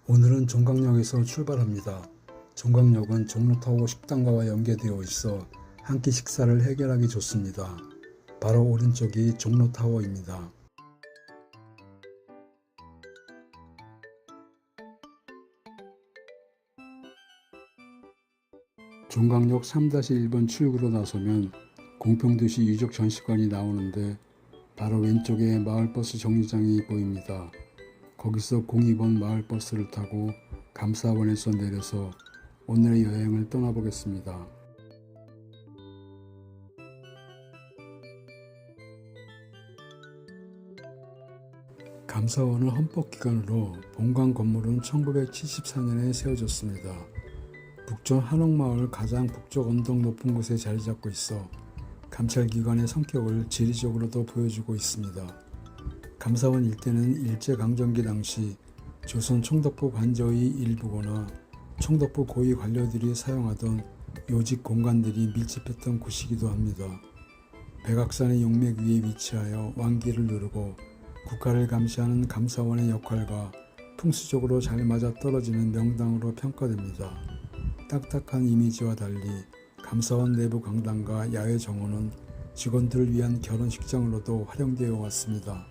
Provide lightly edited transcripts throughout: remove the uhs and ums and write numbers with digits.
오늘은 종강역에서 출발합니다. 종강역은 종로타워 식당가와 연계되어 있어 한 끼 식사를 해결하기 좋습니다. 바로 오른쪽이 종로타워입니다. 종강역 3-1번 출구로 나서면 공평도시 유적전시관이 나오는데 바로 왼쪽에 마을버스 정류장이 보입니다. 거기서 02번 마을버스를 타고 감사원에서 내려서 오늘의 여행을 떠나보겠습니다. 감사원은 헌법기관으로 본관 건물은 1974년에 세워졌습니다. 북촌 한옥마을 가장 북쪽 언덕 높은 곳에 자리 잡고 있어 감찰기관의 성격을 지리적으로도 보여주고 있습니다. 감사원 일대는 일제강점기 당시 조선 총독부 관저의 일부거나 총독부 고위 관료들이 사용하던 요직 공간들이 밀집했던 곳이기도 합니다. 백악산의 용맥 위에 위치하여 왕기를 누르고 국가를 감시하는 감사원의 역할과 풍수적으로 잘 맞아떨어지는 명당으로 평가됩니다. 딱딱한 이미지와 달리 감사원 내부 강당과 야외 정원은 직원들을 위한 결혼식장으로도 활용되어 왔습니다.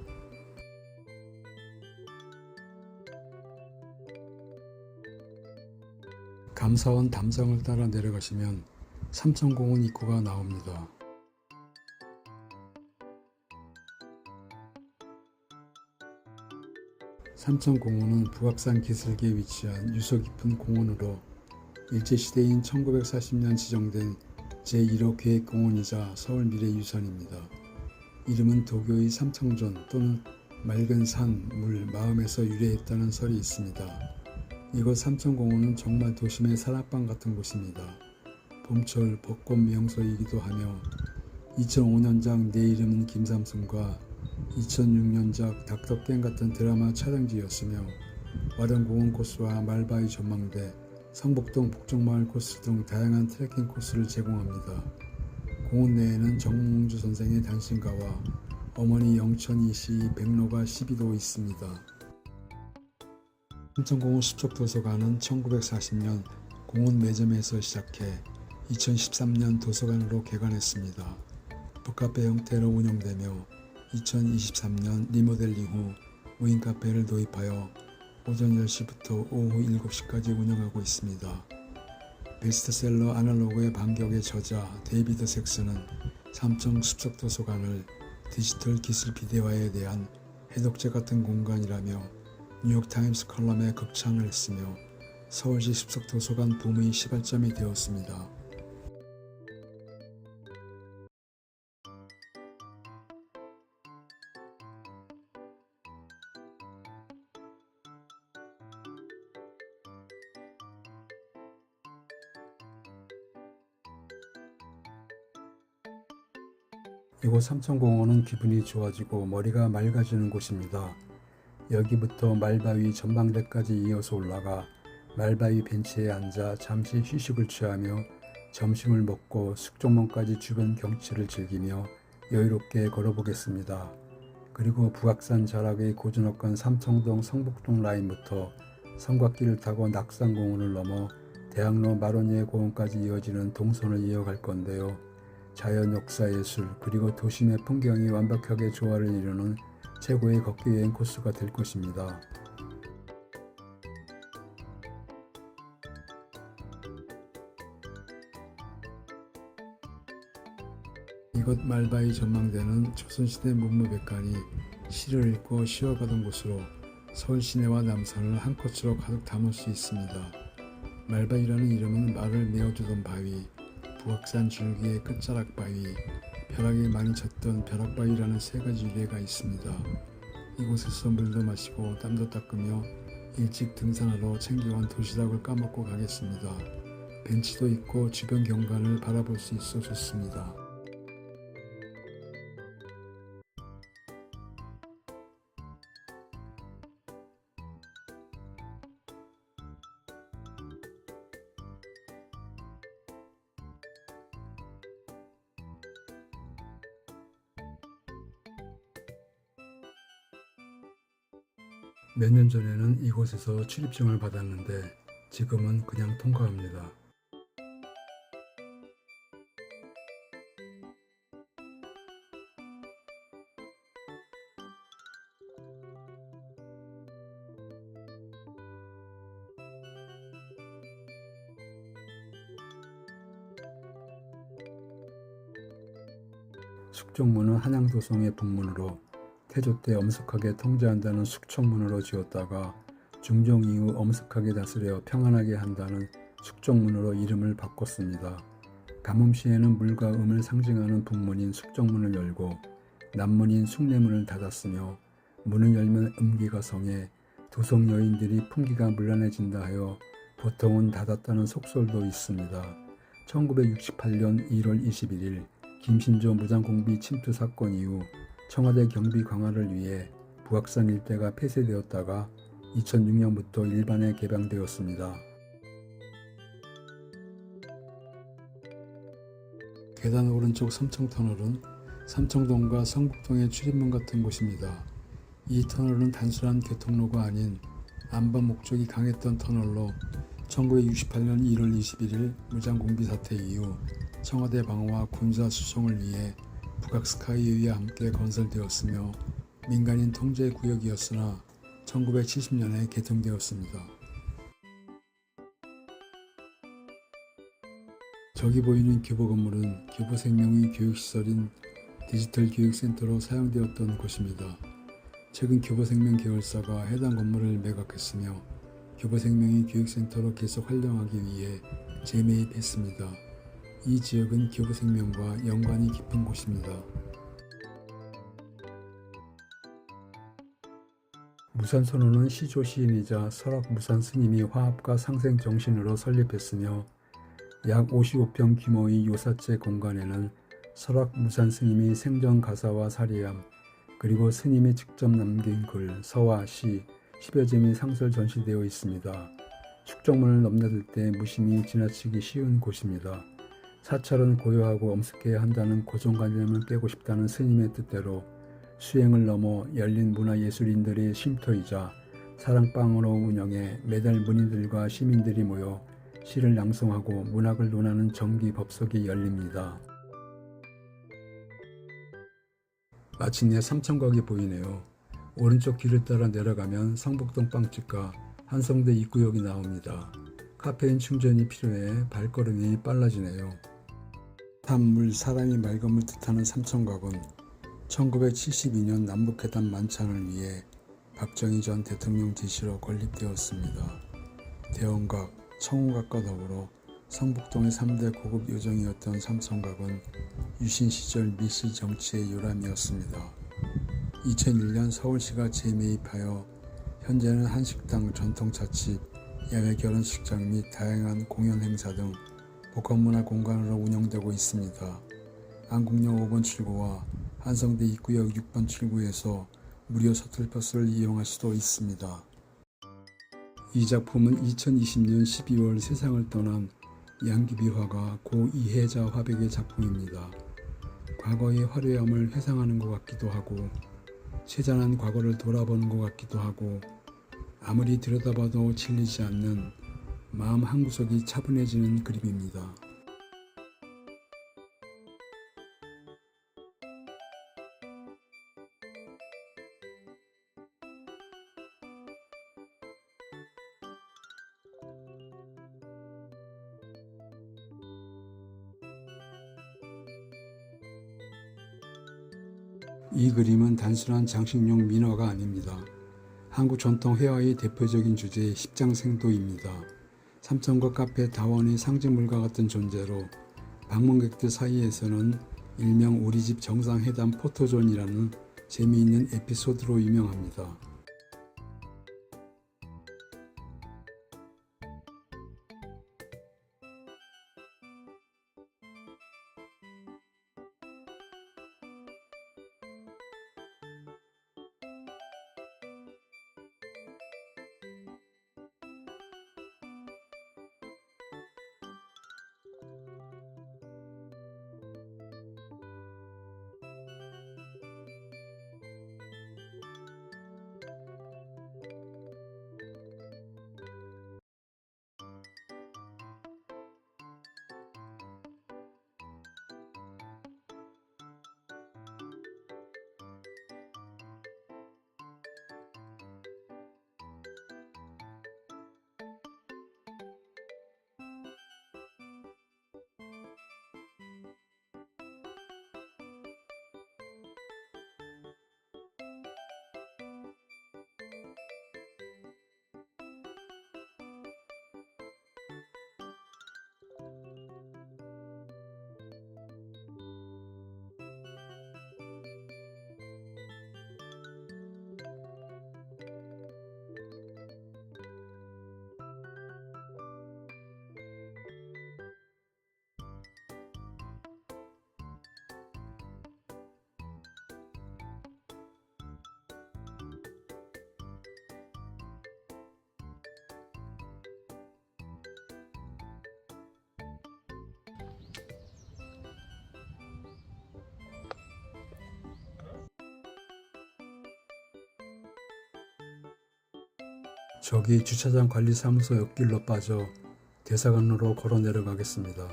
감사원 담장을 따라 내려가시면 삼천공원 입구가 나옵니다. 삼천공원은 북악산 기슭에 위치한 유서 깊은 공원으로 일제시대인 1940년 지정된 제1호 계획공원이자 서울미래유산입니다. 이름은 도교의 삼청전 또는 맑은 산, 물, 마음에서 유래했다는 설이 있습니다. 이곳 삼천공원은 정말 도심의 사랑방 같은 곳입니다. 봄철 벚꽃 명소이기도 하며 2005년작 내 이름은 김삼순과 2006년작 닥터깽 같은 드라마 촬영지였으며 와룡공원 코스와 말바위 전망대, 성북동 북쪽마을 코스 등 다양한 트레킹 코스를 제공합니다. 공원 내에는 정몽주 선생의 단신가와 어머니 영천이 씨 백로가 12도 있습니다. 삼천공원 숲속도서관은 1940년 공원 매점에서 시작해 2013년 도서관으로 개관했습니다. 북카페 형태로 운영되며 2023년 리모델링 후 무인 카페를 도입하여 오전 10시부터 오후 7시까지 운영하고 있습니다. 베스트셀러 아날로그의 반격의 저자 데이비드 섹스는 삼청 숲속도서관을 디지털 기술 비대화에 대한 해독제 같은 공간이라며 뉴욕타임스 컬럼에 극찬을 했으며 서울시 숲속도서관 붐의 시발점이 되었습니다. 이곳 삼천공원은 기분이 좋아지고 머리가 맑아지는 곳입니다. 여기부터 말바위 전망대까지 이어서 올라가 말바위 벤치에 앉아 잠시 휴식을 취하며 점심을 먹고 숙종문까지 주변 경치를 즐기며 여유롭게 걸어보겠습니다. 그리고 북악산 자락의 고즈넉한 삼청동 성북동 라인부터 성곽길을 타고 낙산공원을 넘어 대학로 마로니에 공원까지 이어지는 동선을 이어갈 건데요. 자연, 역사, 예술, 그리고 도심의 풍경이 완벽하게 조화를 이루는 최고의 걷기 여행 코스가 될 것입니다. 이곳 말바위 전망대는 조선시대 문무백관이 시를 읽고 쉬어가던 곳으로 서울 시내와 남산을 한 컷으로 가득 담을 수 있습니다. 말바위라는 이름은 말을 메어주던 바위, 북악산 줄기의 끝자락 바위, 벼락이 많이 쳤던 벼락바위라는 세 가지 유래가 있습니다. 이곳에서 물도 마시고 땀도 닦으며 일찍 등산하러 챙겨온 도시락을 까먹고 가겠습니다. 벤치도 있고 주변 경관을 바라볼 수 있어 좋습니다. 몇 년 전에는 이곳에서 출입증을 받았는데 지금은 그냥 통과합니다. 숙종문은 한양도성의 북문으로 태조 때 엄숙하게 통제한다는 숙청문으로 지었다가 중종 이후 엄숙하게 다스려 평안하게 한다는 숙종문으로 이름을 바꿨습니다. 가뭄시에는 물과 음을 상징하는 북문인 숙종문을 열고 남문인 숭례문을 닫았으며 문을 열면 음기가 성해 도성 여인들이 풍기가 문란해진다 하여 보통은 닫았다는 속설도 있습니다. 1968년 1월 21일 김신조 무장공비 침투 사건 이후 청와대 경비 강화를 위해 북악산 일대가 폐쇄되었다가 2006년부터 일반에 개방되었습니다. 계단 오른쪽 삼청터널은 삼청동과 성북동의 출입문 같은 곳입니다. 이 터널은 단순한 교통로가 아닌 안보 목적이 강했던 터널로 1968년 1월 21일 무장공비 사태 이후 청와대 방어와 군사 수송을 위해 북악스카이웨이와 함께 건설되었으며 민간인 통제 구역이었으나 1970년에 개통되었습니다. 저기 보이는 교보 건물은 교보생명의 교육시설인 디지털 교육센터로 사용되었던 곳입니다. 최근 교보생명 계열사가 해당 건물을 매각했으며 교보생명의 교육센터로 계속 활용하기 위해 재매입했습니다. 이 지역은 교보생명과 연관이 깊은 곳입니다. 무산선원은 시조 시인이자 설악 무산 스님이 화합과 상생 정신으로 설립했으며 약 55평 규모의 요사제 공간에는 설악 무산 스님이 생전 가사와 사리함 그리고 스님이 직접 남긴 글, 서화, 시, 10여 점이 상설 전시되어 있습니다. 숙종문을 넘나들 때 무심히 지나치기 쉬운 곳입니다. 사찰은 고요하고 엄숙해야 한다는 고정관념을 깨고 싶다는 스님의 뜻대로 수행을 넘어 열린 문화예술인들의 쉼터이자 사랑방으로 운영해 매달 문인들과 시민들이 모여 시를 낭송하고 문학을 논하는 정기 법석이 열립니다. 마침내 삼청각이 보이네요. 오른쪽 길을 따라 내려가면 성북동 빵집과 한성대 입구역이 나옵니다. 카페인 충전이 필요해 발걸음이 빨라지네요. 탐, 물, 사람이 맑음을 뜻하는 삼청각은 1972년 남북회담 만찬을 위해 박정희 전 대통령 지시로 건립되었습니다. 대원각, 청운각과 더불어 성북동의 3대 고급 요정이었던 삼청각은 유신 시절 밀실 정치의 요람이었습니다. 2001년 서울시가 재매입하여 현재는 한식당, 전통차집, 야외 결혼식장 및 다양한 공연 행사 등 복합문화 공간으로 운영되고 있습니다. 안국역 5번 출구와 한성대 입구역 6번 출구에서 무료 셔틀버스를 이용할 수도 있습니다. 이 작품은 2020년 12월 세상을 떠난 양귀비 화가 고 이혜자 화백의 작품입니다. 과거의 화려함을 회상하는 것 같기도 하고 세잔한 과거를 돌아보는 것 같기도 하고 아무리 들여다봐도 질리지 않는 마음 한구석이 차분해지는 그림입니다. 이 그림은 단순한 장식용 민화가 아닙니다. 한국 전통 회화의 대표적인 주제 십장생도입니다. 삼청각 카페 다원의 상징물과 같은 존재로 방문객들 사이에서는 일명 우리집 정상회담 포토존이라는 재미있는 에피소드로 유명합니다. 저기 주차장 관리사무소 옆길로 빠져 대사관으로 걸어 내려가겠습니다.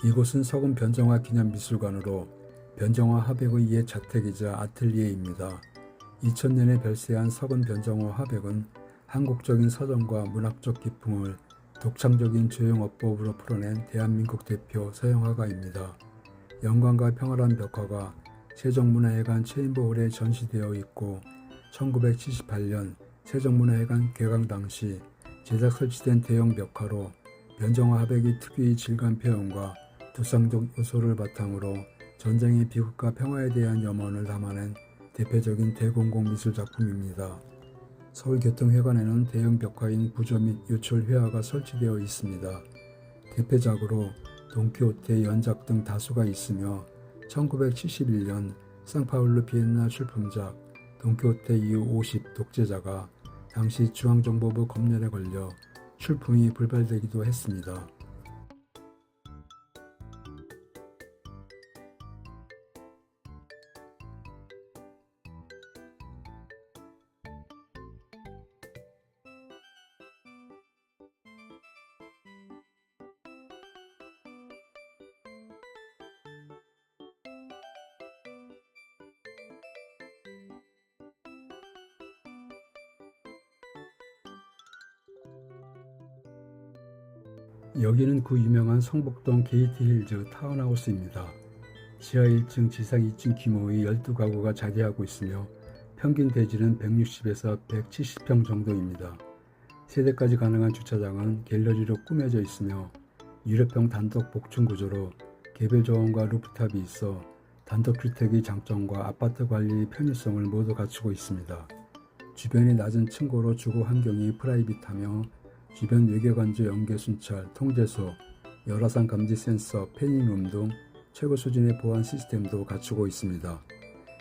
이곳은 서금 변정화 기념미술관으로 변정화 화백의 옛 자택이자 아틀리에입니다. 2000년에 별세한 서금 변정화 화백은 한국적인 서정과 문학적 기풍을 독창적인 조형어법으로 풀어낸 대한민국 대표 서양화가입니다. 영광과 평화란 벽화가 세종문화회관 체인버홀에 전시되어 있고 1978년 세종문화회관 개관 당시 제작 설치된 대형 벽화로 변정화 화백의 특유의 질감 표현과 두상적 요소를 바탕으로 전쟁의 비극과 평화에 대한 염원을 담아낸 대표적인 대공공 미술 작품입니다. 서울교통회관에는 대형 벽화인 부조 및 요철 회화가 설치되어 있습니다. 대표작으로 돈키호테 연작 등 다수가 있으며 1971년 상파울루 비엔나 출품작 돈키호테 이후 50 독재자가 당시 중앙정보부 검열에 걸려 출품이 불발되기도 했습니다. 여기는 그 유명한 성북동 게이트힐즈 타운하우스입니다. 지하 1층, 지상 2층 규모의 12가구가 자리하고 있으며 평균 대지는 160에서 170평 정도입니다. 세대까지 가능한 주차장은 갤러리로 꾸며져 있으며 유럽형 단독 복층 구조로 개별 정원과 루프탑이 있어 단독주택의 장점과 아파트 관리의 편의성을 모두 갖추고 있습니다. 주변이 낮은 층고로 주거 환경이 프라이빗하며 주변 외교관조 연계 순찰, 통제소, 열화상 감지 센서, 패닝룸 등 최고 수준의 보안 시스템도 갖추고 있습니다.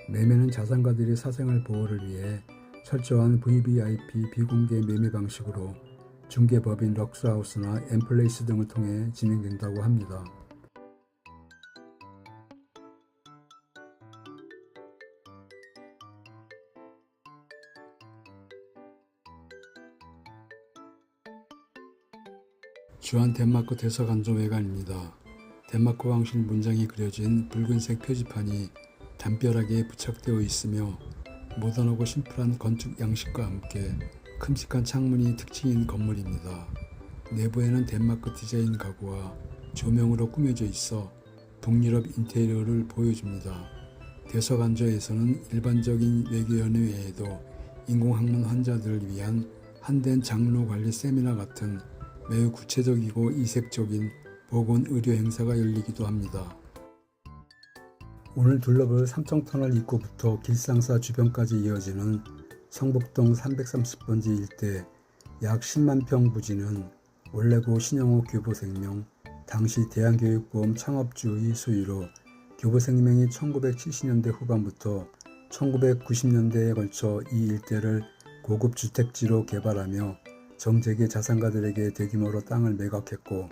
매매는 자산가들의 사생활 보호를 위해 철저한 VVIP 비공개 매매 방식으로 중개법인 럭스하우스나 엠플레이스 등을 통해 진행된다고 합니다. 주한 덴마크 대사관조 외관입니다. 덴마크 왕실 문장이 그려진 붉은색 표지판이 담벼락에 부착되어 있으며 모던하고 심플한 건축 양식과 함께 큼직한 창문이 특징인 건물입니다. 내부에는 덴마크 디자인 가구와 조명으로 꾸며져 있어 북유럽 인테리어를 보여줍니다. 대사관조에서는 일반적인 외교연회 외에도 인공학문 환자들을 위한 한덴 장로 관리 세미나 같은 매우 구체적이고 이색적인 보건의료 행사가 열리기도 합니다. 오늘 둘러볼 삼청터널 입구부터 길상사 주변까지 이어지는 성북동 330번지 일대 약 10만 평 부지는 원래고 신영호 교보생명, 당시 대한교육보험 창업주의 소유로 교보생명이 1970년대 후반부터 1990년대에 걸쳐 이 일대를 고급 주택지로 개발하며 정재계 자산가들에게 대규모로 땅을 매각했고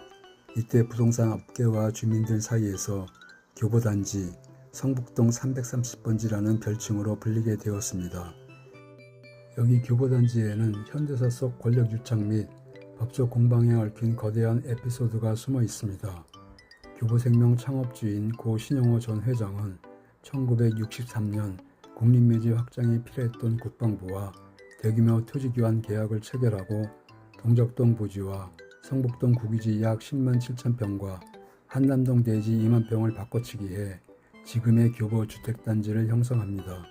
이때 부동산 업계와 주민들 사이에서 교보단지, 성북동 330번지라는 별칭으로 불리게 되었습니다. 여기 교보단지에는 현대사 속 권력 유착 및 법적 공방에 얽힌 거대한 에피소드가 숨어 있습니다. 교보생명 창업주인 고 신영호 전 회장은 1963년 국립묘지 확장이 필요했던 국방부와 대규모 토지교환 계약을 체결하고 동작동 부지와 성북동 구기지 약 10만 7천 평과 한남동 대지 2만 평을 바꿔치기해 지금의 교보 주택단지를 형성합니다.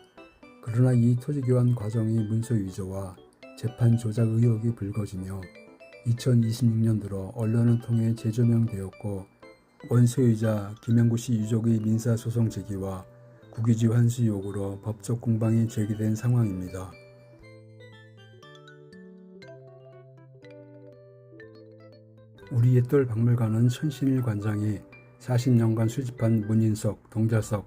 그러나 이 토지교환 과정이 문서 위조와 재판 조작 의혹이 불거지며 2026년 들어 언론을 통해 재조명되었고 원소유자 김영구씨 유족의 민사소송 제기와 구기지 환수 요구로 법적 공방이 제기된 상황입니다. 우리 옛돌 박물관은 천신일 관장이 40년간 수집한 문인석, 동자석,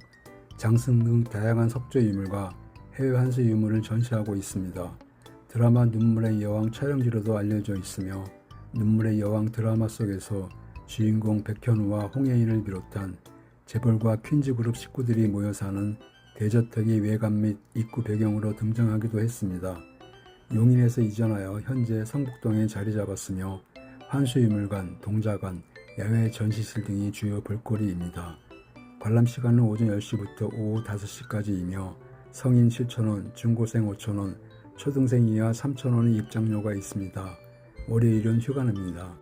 장승 등 다양한 석조 유물과 해외 환수 유물을 전시하고 있습니다. 드라마 눈물의 여왕 촬영지로도 알려져 있으며 눈물의 여왕 드라마 속에서 주인공 백현우와 홍혜인을 비롯한 재벌과 퀸즈그룹 식구들이 모여 사는 대저택이 외관 및 입구 배경으로 등장하기도 했습니다. 용인에서 이전하여 현재 성북동에 자리 잡았으며 환수유물관, 동자관, 야외 전시실 등이 주요 볼거리입니다. 관람 시간은 오전 10시부터 오후 5시까지이며 성인 7,000원, 중고생 5,000원, 초등생 이하 3,000원의 입장료가 있습니다. 월요일은 휴관입니다.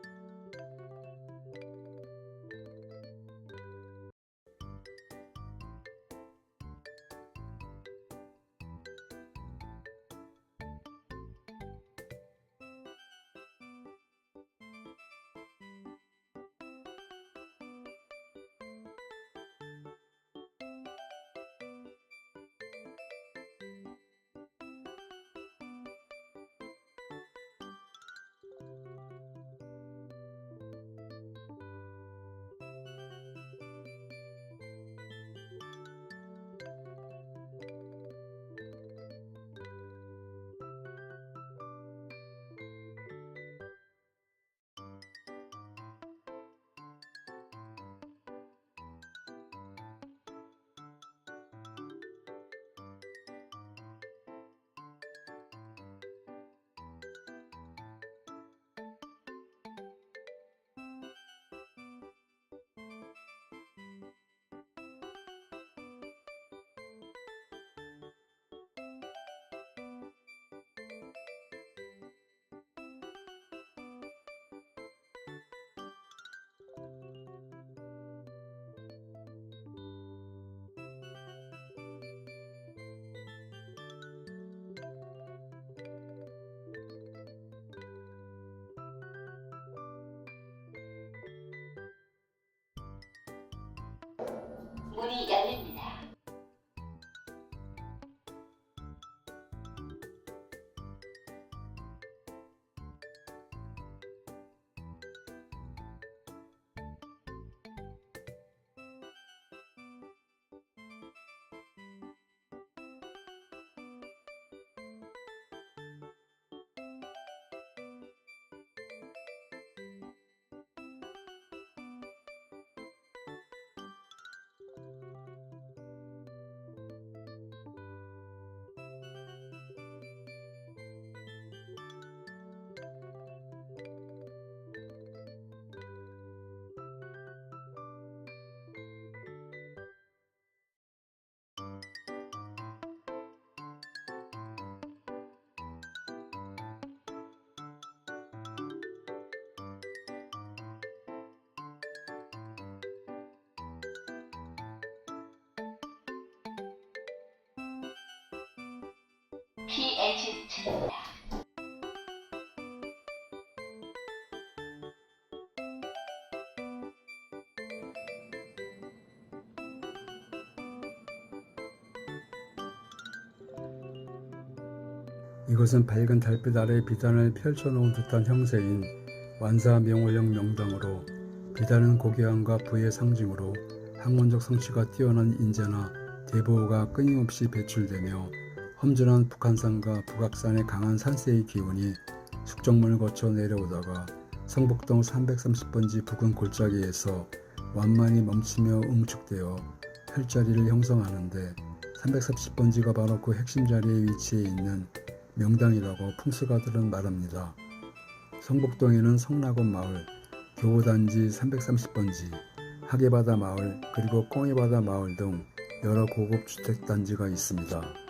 문이 열립니다. PH7입니다. 이것은 밝은 달빛 아래 비단을 펼쳐놓은 듯한 형세인 완사명호형 명당으로 비단은 고귀함과 부의 상징으로 학문적 성취가 뛰어난 인재나 대보호가 끊임없이 배출되며 험준한 북한산과 북악산의 강한 산세의 기운이 숙정문을 거쳐 내려오다가 성북동 330번지 부근 골짜기에서 완만히 멈추며 응축되어 혈자리를 형성하는데 330번지가 바로 그 핵심 자리에 위치해 있는 명당이라고 풍수가들은 말합니다. 성북동에는 성락원 마을, 교보단지 330번지, 하계바다 마을, 그리고 꽁이바다 마을 등 여러 고급 주택단지가 있습니다.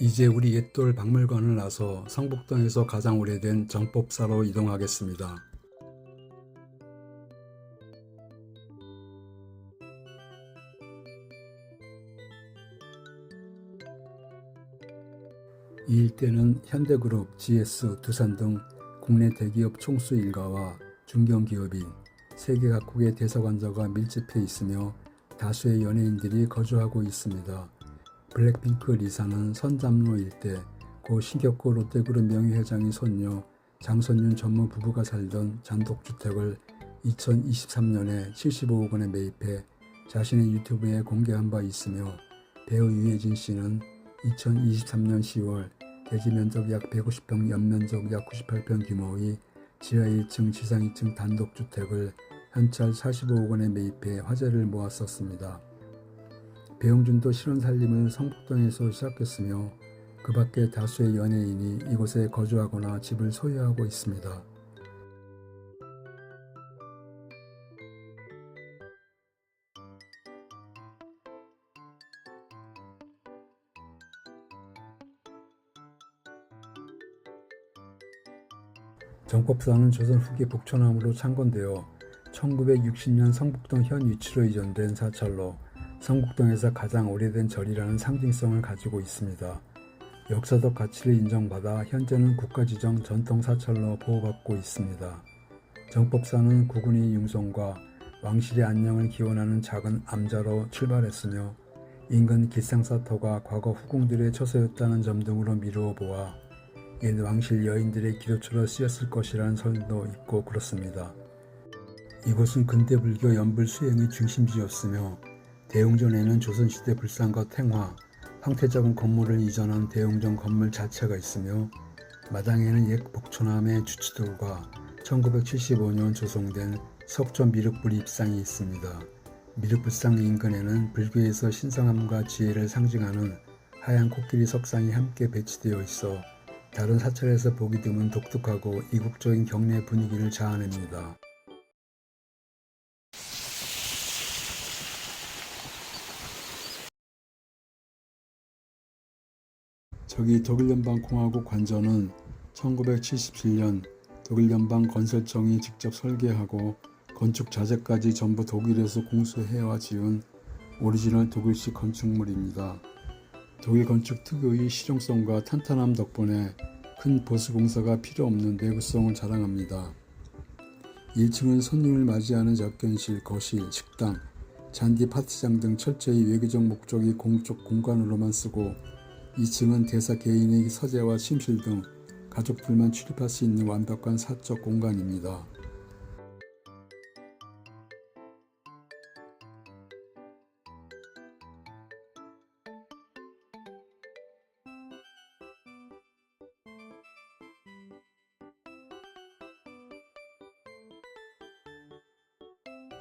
이제 우리 옛돌 박물관을 나서 성북동에서 가장 오래된 정법사로 이동하겠습니다. 이 일대는 현대그룹, GS, 두산 등 국내 대기업 총수 일가와 중견기업인, 세계 각국의 대사관자가 밀집해 있으며 다수의 연예인들이 거주하고 있습니다. 블랙핑크 리사는 선담로 일대, 고 신격구 롯데그룹 명의회장의 손녀 장선윤 전무 부부가 살던 단독주택을 2023년에 75억 원에 매입해 자신의 유튜브에 공개한 바 있으며, 배우 유해진 씨는 2023년 10월 대지 면적 약 150평, 연면적 약 98평 규모의 지하 1층, 지상 2층 단독주택을 현찰 45억 원에 매입해 화제를 모았었습니다. 배용준도 신혼살림을 성북동에서 시작했으며 그 밖에 다수의 연예인이 이곳에 거주하거나 집을 소유하고 있습니다. 정법사는 조선 후기 북초남으로 창건되어 1960년 성북동 현 위치로 이전된 사찰로 성북동에서 가장 오래된 절이라는 상징성을 가지고 있습니다. 역사적 가치를 인정받아 현재는 국가지정 전통사찰로 보호받고 있습니다. 정법사는 국군의 융성과 왕실의 안녕을 기원하는 작은 암자로 출발했으며 인근 기상사터가 과거 후궁들의 처소였다는 점 등으로 미루어 보아 옛 왕실 여인들의 기도처로 쓰였을 것이라는 설도 있고 그렇습니다. 이곳은 근대 불교 연불 수행의 중심지였으며 대웅전에는 조선시대 불상과 탱화, 황태자궁 건물을 이전한 대웅전 건물 자체가 있으며 마당에는 옛 북초남의 주치돌과 1975년 조성된 석촌 미륵불 입상이 있습니다. 미륵불상 인근에는 불교에서 신성함과 지혜를 상징하는 하얀 코끼리 석상이 함께 배치되어 있어 다른 사찰에서 보기 드문 독특하고 이국적인 경내 분위기를 자아냅니다. 저기 독일연방공화국 관저는 1977년 독일연방건설청이 직접 설계하고 건축 자재까지 전부 독일에서 공수해와 지은 오리지널 독일식 건축물입니다. 독일 건축 특유의 실용성과 탄탄함 덕분에 큰 보수 공사가 필요 없는 내구성을 자랑합니다. 1층은 손님을 맞이하는 접견실, 거실, 식당, 잔디 파티장 등 철저히 외교적 목적의 공적 공간으로만 쓰고 2층은 대사 개인의 서재와 침실 등 가족들만 출입할 수 있는 완벽한 사적 공간입니다.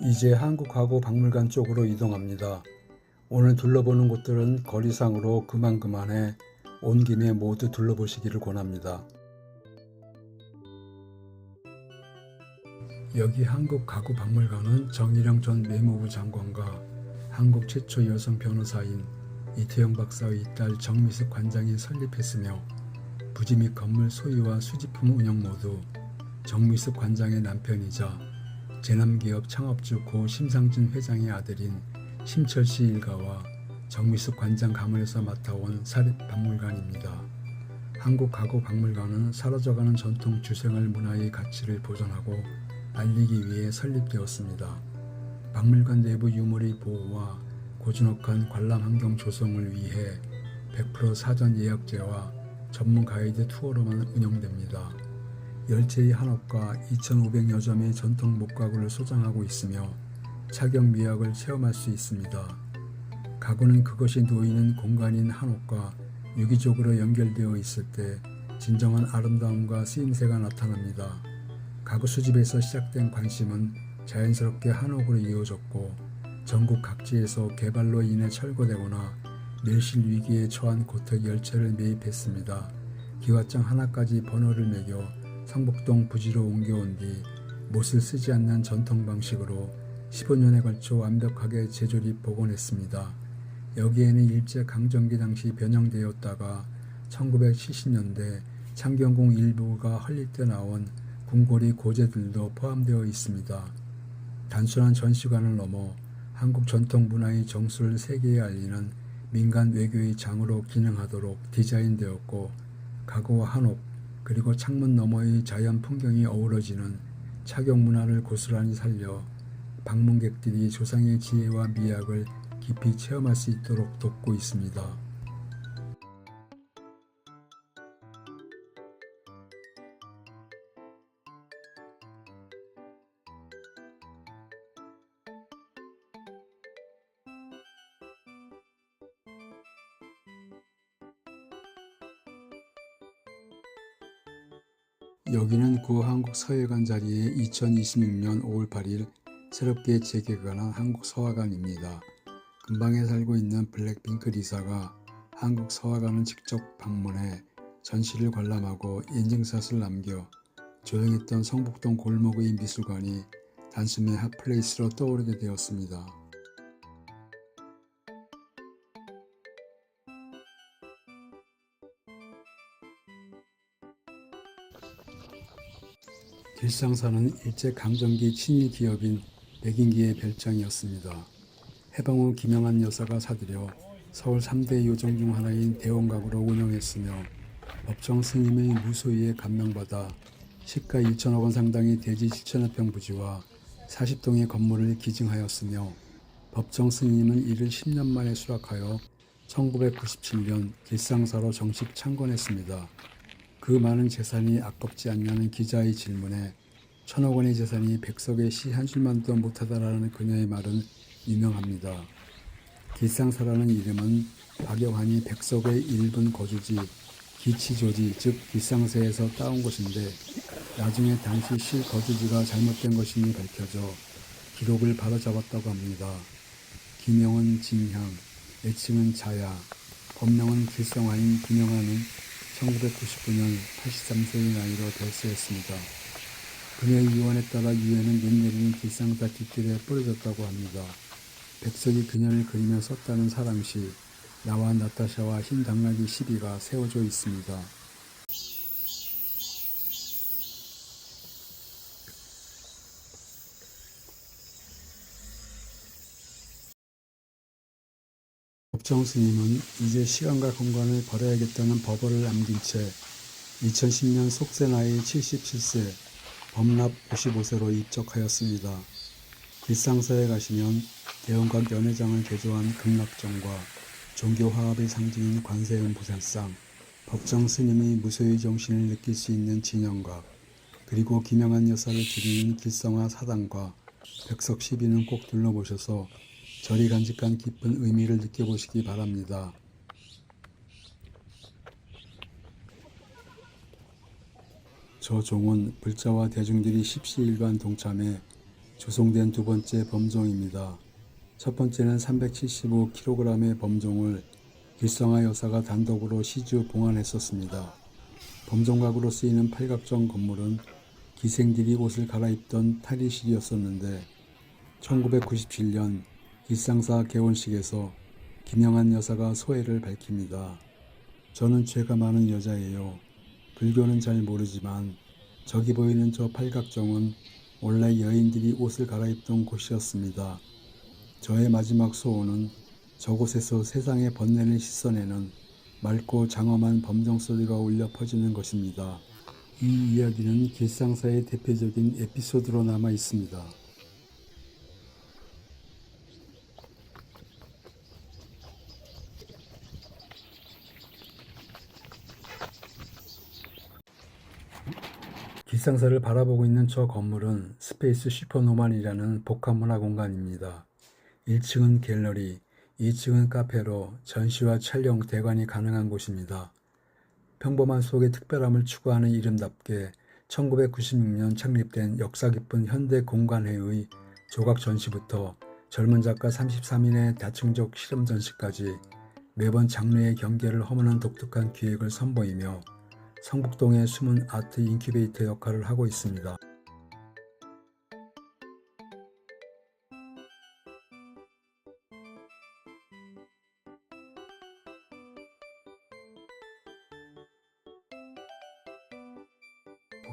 이제 한국가구박물관 쪽으로 이동합니다. 오늘 둘러보는 곳들은 거리상으로 그만해 온 김에 모두 둘러보시기를 권합니다. 여기 한국가구박물관은 정일영 전 외무부 장관과 한국 최초 여성 변호사인 이태영 박사의 딸 정미숙 관장이 설립했으며 부지 및 건물 소유와 수집품 운영 모두 정미숙 관장의 남편이자 제남기업 창업주 고 심상진 회장의 아들인 심철씨 일가와 정미숙 관장 가문에서 맡아온 사립박물관입니다. 한국가구박물관은 사라져가는 전통 주생활 문화의 가치를 보존하고 알리기 위해 설립되었습니다. 박물관 내부 유물의 보호와 고즈넉한 관람 환경 조성을 위해 100% 사전 예약제와 전문 가이드 투어로만 운영됩니다. 열체의 한옥과 2,500여 점의 전통 목가구를 소장하고 있으며 착용 미학을 체험할 수 있습니다. 가구는 그것이 놓이는 공간인 한옥과 유기적으로 연결되어 있을 때 진정한 아름다움과 쓰임새가 나타납니다. 가구 수집에서 시작된 관심은 자연스럽게 한옥으로 이어졌고 전국 각지에서 개발로 인해 철거되거나 멸실 위기에 처한 고택 열체를 매입했습니다. 기와장 하나까지 번호를 매겨 성북동 부지로 옮겨온 뒤 못을 쓰지 않는 전통 방식으로 15년에 걸쳐 완벽하게 재조립 복원했습니다. 여기에는 일제 강점기 당시 변형되었다가 1970년대 창경궁 일부가 헐릴 때 나온 궁궐이 고제들도 포함되어 있습니다. 단순한 전시관을 넘어 한국 전통 문화의 정수를 세계에 알리는 민간 외교의 장으로 기능하도록 디자인되었고, 가구와 한옥 그리고 창문 너머의 자연 풍경이 어우러지는 착용 문화를 고스란히 살려 방문객들이 조상의 지혜와 미학을 깊이 체험할 수 있도록 돕고 있습니다. 여기는 구 한국서예관 자리에 2026년 5월 8일 새롭게 재개관한 한국서화관입니다. 근방에 살고 있는 블랙핑크 리사가 한국서화관을 직접 방문해 전시를 관람하고 인증샷을 남겨 조용했던 성북동 골목의 미술관이 단숨에 핫플레이스로 떠오르게 되었습니다. 길상사는 일제강점기 친일 기업인 백인기의 별장이었습니다. 해방 후 김영한 여사가 사들여 서울 3대 요정 중 하나인 대원각으로 운영했으며, 법정 스님의 무소유에 감명받아 시가 1천억 원 상당의 대지 7천여 평 부지와 40동의 건물을 기증하였으며, 법정 스님은 이를 10년 만에 수락하여 1997년 길상사로 정식 창건했습니다. 그 많은 재산이 아깝지 않냐는 기자의 질문에 1천억 원의 재산이 백석의 시 한 줄만도 못하다라는 그녀의 말은 유명합니다. 길상사라는 이름은 박영환이 백석의 일본 거주지 기치조지 즉 길상사에서 따온 것인데, 나중에 당시 실 거주지가 잘못된 것임이 밝혀져 기록을 바로잡았다고 합니다. 기명은 진향, 애칭은 자야, 본명은 길성화인 김영환은 1999년 83세의 나이로 별세했습니다. 그녀의 유언에 따라 유해는 눈 내리는 길상사 뒷길에 뿌려졌다고 합니다. 백석이 그녀를 그리며 썼다는 사랑시 나와 나타샤와 흰 당나귀 시비가 세워져 있습니다. 법정 스님은 이제 시간과 공간을 버려야겠다는 법어를 남긴 채 2010년 속세 나이 77세, 범납 55세로 입적하였습니다. 길상사에 가시면 대원각 연회장을 개조한 극락정과 종교 화합의 상징인 관세음 보살상, 법정 스님의 무소유 정신을 느낄 수 있는 진영각, 그리고 김영한 여사를 기리는 길성화 사당과 백석 시비는 꼭 둘러보셔서 절이 간직한 깊은 의미를 느껴보시기 바랍니다. 저종은 불자와 대중들이 십시일반 동참해 조성된 두 번째 범종입니다. 첫 번째는 375kg의 범종을 길성화 여사가 단독으로 시주 봉안했었습니다. 범종각으로 쓰이는 팔각정 건물은 기생들이 옷을 갈아입던 탈의실이었었는데, 1997년 길상사 개원식에서 김영한 여사가 소회를 밝힙니다. 저는 죄가 많은 여자예요. 불교는 잘 모르지만 저기 보이는 저 팔각정은 원래 여인들이 옷을 갈아입던 곳이었습니다. 저의 마지막 소원은 저곳에서 세상의 번뇌를 씻어내는 맑고 장엄한 범정 소리가 울려 퍼지는 것입니다. 이 이야기는 길상사의 대표적인 에피소드로 남아 있습니다. 길상사를 바라보고 있는 저 건물은 스페이스 슈퍼노만이라는 복합문화 공간입니다. 1층은 갤러리, 2층은 카페로 전시와 촬영, 대관이 가능한 곳입니다. 평범한 속에 특별함을 추구하는 이름답게 1996년 창립된 역사 깊은 현대공간회의 조각 전시부터 젊은 작가 33인의 다층적 실험 전시까지 매번 장르의 경계를 허무는 독특한 기획을 선보이며 성북동의 숨은 아트 인큐베이터 역할을 하고 있습니다.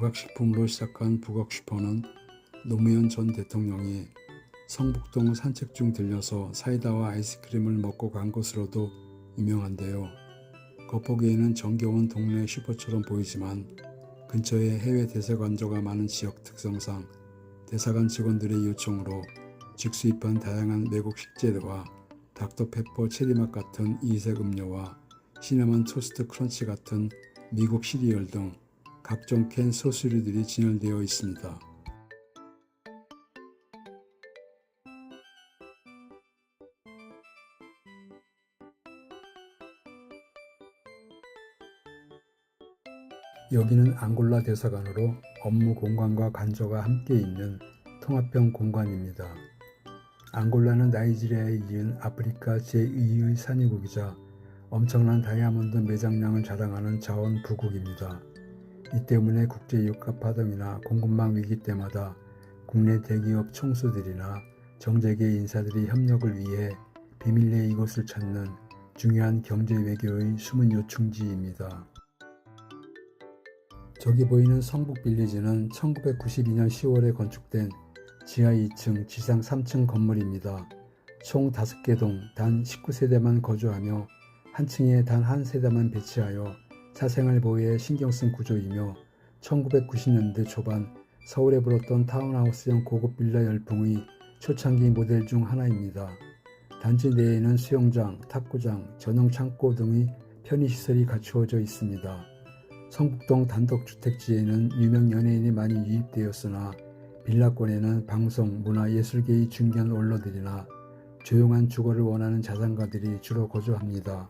부각식품으로 시작한 부각슈퍼는 노무현 전 대통령이 성북동 산책 중 들려서 사이다와 아이스크림을 먹고 간 것으로도 유명한데요. 겉보기에는 정겨운 동네 슈퍼처럼 보이지만 근처에 해외 대사관조가 많은 지역 특성상 대사관 직원들의 요청으로 직수입한 다양한 외국 식재료와 닥터페퍼 체리맛 같은 이색 음료와 시나몬 토스트 크런치 같은 미국 시리얼 등 각종 캔 소스류들이 진열되어 있습니다. 여기는 앙골라 대사관으로 업무 공간과 간조가 함께 있는 통합형 공간입니다. 앙골라는 나이지리아에 이은 아프리카 제2의 산유국이자 엄청난 다이아몬드 매장량을 자랑하는 자원 부국입니다. 이 때문에 국제 유가 파동이나 공급망 위기 때마다 국내 대기업 총수들이나 정재계 인사들이 협력을 위해 비밀리에 이곳을 찾는 중요한 경제 외교의 숨은 요충지입니다. 저기 보이는 성북 빌리지는 1992년 10월에 건축된 지하 2층, 지상 3층 건물입니다. 총 5개 동, 단 19세대만 거주하며 한 층에 단 한 세대만 배치하여 사생활 보호에 신경 쓴 구조이며 1990년대 초반 서울에 불었던 타운하우스형 고급 빌라 열풍의 초창기 모델 중 하나입니다. 단지 내에는 수영장, 탁구장, 전용 창고 등의 편의시설이 갖추어져 있습니다. 성북동 단독주택지에는 유명 연예인이 많이 유입되었으나 빌라권에는 방송, 문화, 예술계의 중견 원로들이나 조용한 주거를 원하는 자산가들이 주로 거주합니다.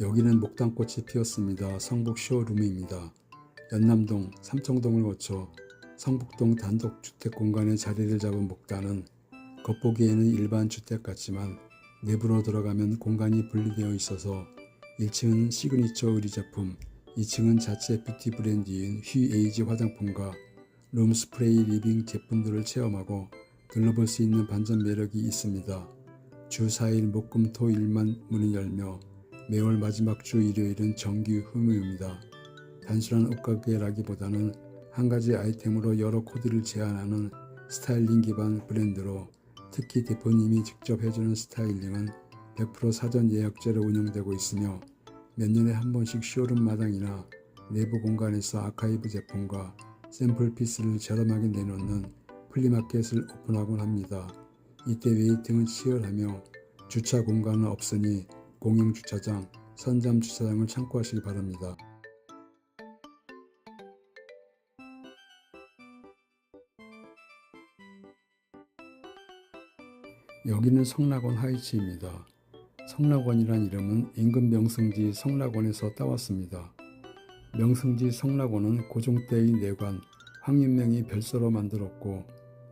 여기는 목단꽃이 피었습니다. 성북 쇼룸입니다. 연남동, 삼청동을 거쳐 성북동 단독주택 공간에 자리를 잡은 목단은 겉보기에는 일반 주택 같지만 내부로 들어가면 공간이 분리되어 있어서 1층은 시그니처 의류 제품, 2층은 자체 뷰티 브랜드인 휘에이지 화장품과 룸스프레이 리빙 제품들을 체험하고 둘러볼 수 있는 반전 매력이 있습니다. 주 4일 목금토일만 문을 열며 매월 마지막 주 일요일은 정규 휴무입니다. 단순한 옷가게라기보다는 한 가지 아이템으로 여러 코디를 제안하는 스타일링 기반 브랜드로 특히 대표님이 직접 해주는 스타일링은 100% 사전 예약제로 운영되고 있으며 몇 년에 한 번씩 쇼룸 마당이나 내부 공간에서 아카이브 제품과 샘플 피스를 저렴하게 내놓는 플리마켓을 오픈하곤 합니다. 이때 웨이팅은 치열하며 주차 공간은 없으니 공용주차장, 선잠주차장을 참고하시기 바랍니다. 여기는 성락원 하이츠입니다. 성락원이란 이름은 인근 명승지 성락원에서 따왔습니다. 명승지 성락원은 고종 때의 내관 황윤명이 별서로 만들었고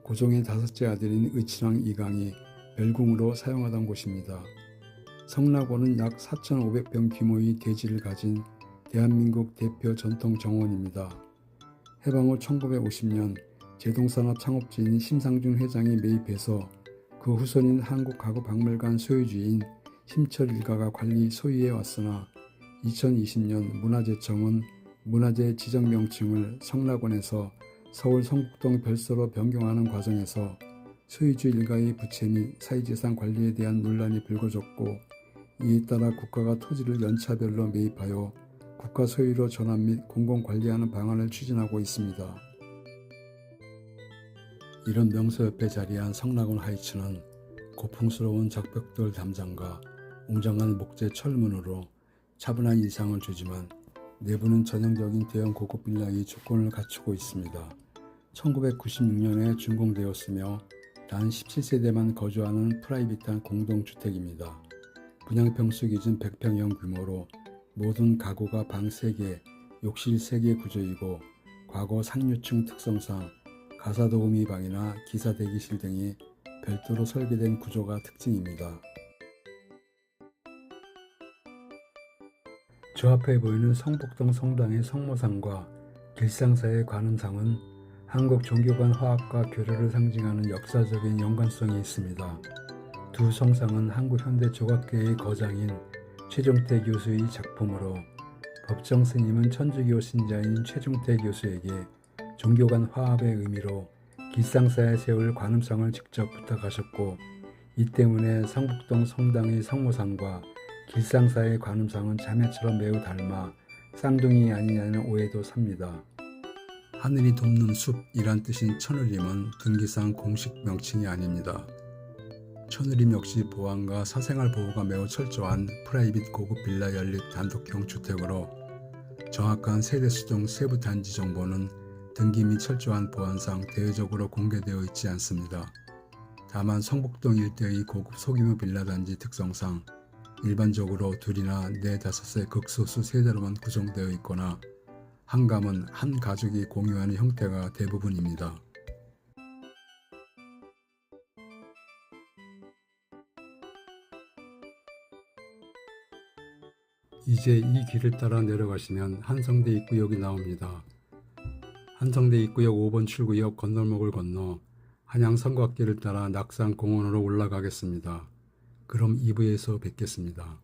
고종의 5째 아들인 의친왕 이강이 별궁으로 사용하던 곳입니다. 성락원은 약 4,500평 규모의 대지를 가진 대한민국 대표 전통 정원입니다. 해방 후 1950년 제동산업 창업주인 심상중 회장이 매입해서 그 후손인 한국가구박물관 소유주인 심철 일가가 관리 소유해 왔으나 2020년 문화재청은 문화재 지정 명칭을 성락원에서 서울 성북동 별서로 변경하는 과정에서 소유주 일가의 부채 및 사유재산 관리에 대한 논란이 불거졌고 이에 따라 국가가 토지를 연차별로 매입하여 국가 소유로 전환 및 공공관리하는 방안을 추진하고 있습니다. 이런 명소 옆에 자리한 성락원 하이츠는 고풍스러운 적벽돌 담장과 웅장한 목재 철문으로 차분한 인상을 주지만 내부는 전형적인 대형 고급 빌라의 조건을 갖추고 있습니다. 1996년에 준공되었으며 단 17세대만 거주하는 프라이빗한 공동주택입니다. 분양평수 기준 100평형 규모로 모든 가구가 방 3개, 욕실 3개 구조이고 과거 상류층 특성상 가사도우미 방이나 기사 대기실 등이 별도로 설계된 구조가 특징입니다. 저 앞에 보이는 성북동 성당의 성모상과 길상사의 관음상은 한국 종교관 화합과 교류를 상징하는 역사적인 연관성이 있습니다. 두 성상은 한국 현대 조각계의 거장인 최종태 교수의 작품으로 법정 스님은 천주교 신자인 최종태 교수에게 종교 간 화합의 의미로 길상사에 세울 관음상을 직접 부탁하셨고, 이 때문에 성북동 성당의 성모상과 길상사의 관음상은 자매처럼 매우 닮아 쌍둥이 아니냐는 오해도 삽니다. 하늘이 돕는 숲이란 뜻인 천을림은 등기상 공식 명칭이 아닙니다. 천을림 역시 보안과 사생활 보호가 매우 철저한 프라이빗 고급 빌라 연립 단독형 주택으로 정확한 세대수 등 세부 단지 정보는 등기 및 철저한 보안상 대외적으로 공개되어 있지 않습니다. 다만 성북동 일대의 고급 소규모 빌라 단지 특성상 일반적으로 둘이나 4~5세 극소수 세대로만 구성되어 있거나 한감은 한 가족이 공유하는 형태가 대부분입니다. 이제 이 길을 따라 내려가시면 한성대 입구역이 나옵니다. 한성대 입구역 5번 출구역 건널목을 건너 한양 성곽길을 따라 낙산 공원으로 올라가겠습니다. 그럼 2부에서 뵙겠습니다.